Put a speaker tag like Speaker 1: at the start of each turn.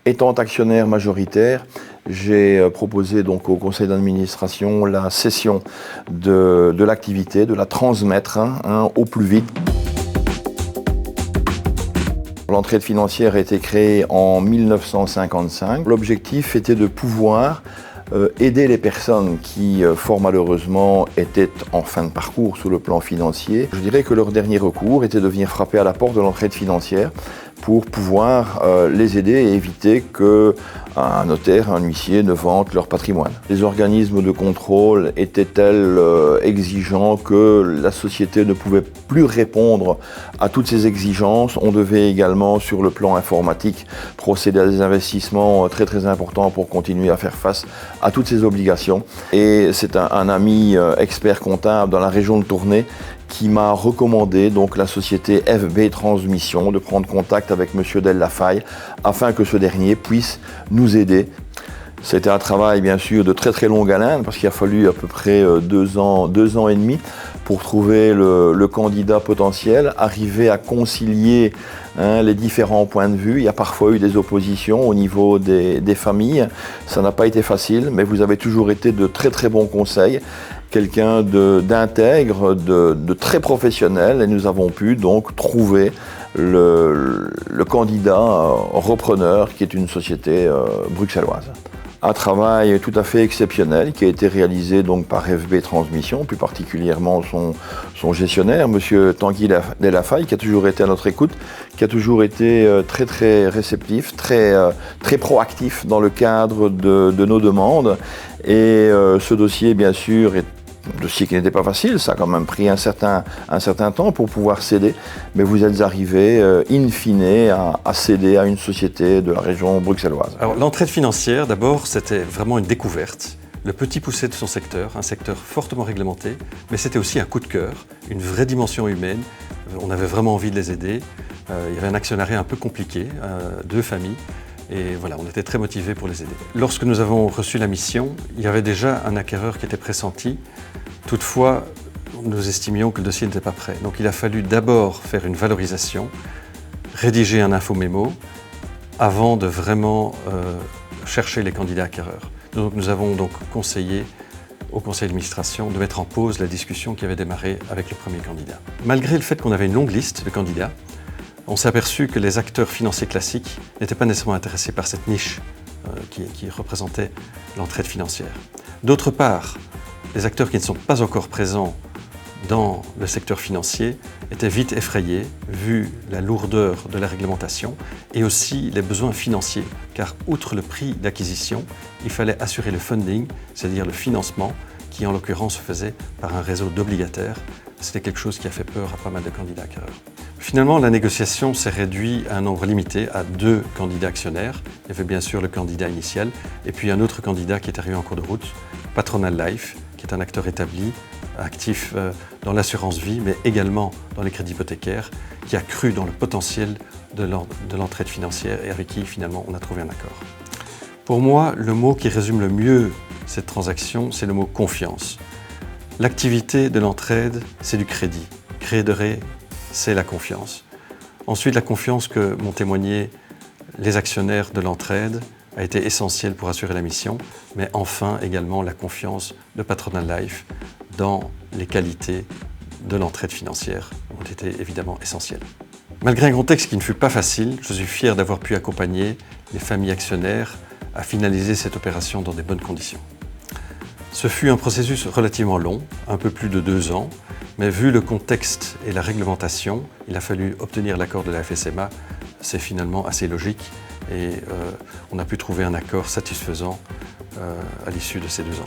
Speaker 1: Étant actionnaire majoritaire, j'ai proposé donc au conseil d'administration la cession de l'activité, de la transmettre au plus vite. L'entraide financière a été créée en 1955. L'objectif était de pouvoir aider les personnes qui, fort malheureusement, étaient en fin de parcours sur le plan financier. Je dirais que leur dernier recours était de venir frapper à la porte de l'entraide financière pour pouvoir les aider et éviter qu'un notaire, un huissier ne vende leur patrimoine. Les organismes de contrôle étaient-ils exigeants que la société ne pouvait plus répondre à toutes ces exigences. On devait également, sur le plan informatique, procéder à des investissements très importants pour continuer à faire face à toutes ces obligations. Et c'est un ami expert comptable dans la région de Tournai qui m'a recommandé donc la société FB Transmission de prendre contact avec M. Delafaye afin que ce dernier puisse nous aider. C'était un travail bien sûr de très longue haleine parce qu'il a fallu à peu près 2 ans et demi pour trouver le candidat potentiel, arriver à concilier les différents points de vue. Il y a parfois eu des oppositions au niveau des familles. Ça n'a pas été facile, mais vous avez toujours été de très bons conseils. Quelqu'un d'intègre, de très professionnel, et nous avons pu donc trouver le candidat repreneur qui est une société bruxelloise. Un travail tout à fait exceptionnel qui a été réalisé donc par FB Transmission, plus particulièrement son gestionnaire, M. Tanguy Delafaye, qui a toujours été à notre écoute, qui a toujours été très réceptif, très proactif dans le cadre de nos demandes. Et ce dossier, bien sûr, est un dossier qui n'était pas facile, ça a quand même pris un certain temps pour pouvoir céder, mais vous êtes arrivé in fine à céder à une société de la région bruxelloise.
Speaker 2: Alors l'entraide financière, d'abord, c'était vraiment une découverte. Le petit poussé de son secteur, un secteur fortement réglementé, mais c'était aussi un coup de cœur, une vraie dimension humaine. On avait vraiment envie de les aider. Il y avait un actionnariat un peu compliqué, 2 familles. Et voilà, on était très motivés pour les aider. Lorsque nous avons reçu la mission, il y avait déjà un acquéreur qui était pressenti. Toutefois, nous estimions que le dossier n'était pas prêt. Donc il a fallu d'abord faire une valorisation, rédiger un infomémo, avant de vraiment chercher les candidats acquéreurs. Donc nous avons donc conseillé au conseil d'administration de mettre en pause la discussion qui avait démarré avec le premier candidat. Malgré le fait qu'on avait une longue liste de candidats, on s'est aperçu que les acteurs financiers classiques n'étaient pas nécessairement intéressés par cette niche qui représentait l'entraide financière. D'autre part, les acteurs qui ne sont pas encore présents dans le secteur financier étaient vite effrayés, vu la lourdeur de la réglementation et aussi les besoins financiers, car outre le prix d'acquisition, il fallait assurer le funding, c'est-à-dire le financement, qui en l'occurrence se faisait par un réseau d'obligataires. C'était quelque chose qui a fait peur à pas mal de candidats acquéreurs. Finalement, la négociation s'est réduite à un nombre limité, à 2 candidats actionnaires. Il y avait bien sûr le candidat initial et puis un autre candidat qui est arrivé en cours de route, Patronal Life, qui est un acteur établi, actif dans l'assurance vie, mais également dans les crédits hypothécaires, qui a cru dans le potentiel de l'entraide financière et avec qui finalement on a trouvé un accord. Pour moi, le mot qui résume le mieux cette transaction, c'est le mot confiance. L'activité de l'entraide, c'est du crédit. Crédere, c'est la confiance. Ensuite, la confiance que m'ont témoigné les actionnaires de l'entraide a été essentielle pour assurer la mission, mais enfin également la confiance de Patronal Life dans les qualités de l'entraide financière ont été évidemment essentielles. Malgré un contexte qui ne fut pas facile, je suis fier d'avoir pu accompagner les familles actionnaires à finaliser cette opération dans des bonnes conditions. Ce fut un processus relativement long, un peu plus de 2 ans, mais vu le contexte et la réglementation, il a fallu obtenir l'accord de la FSMA. C'est finalement assez logique et on a pu trouver un accord satisfaisant à l'issue de ces 2 ans.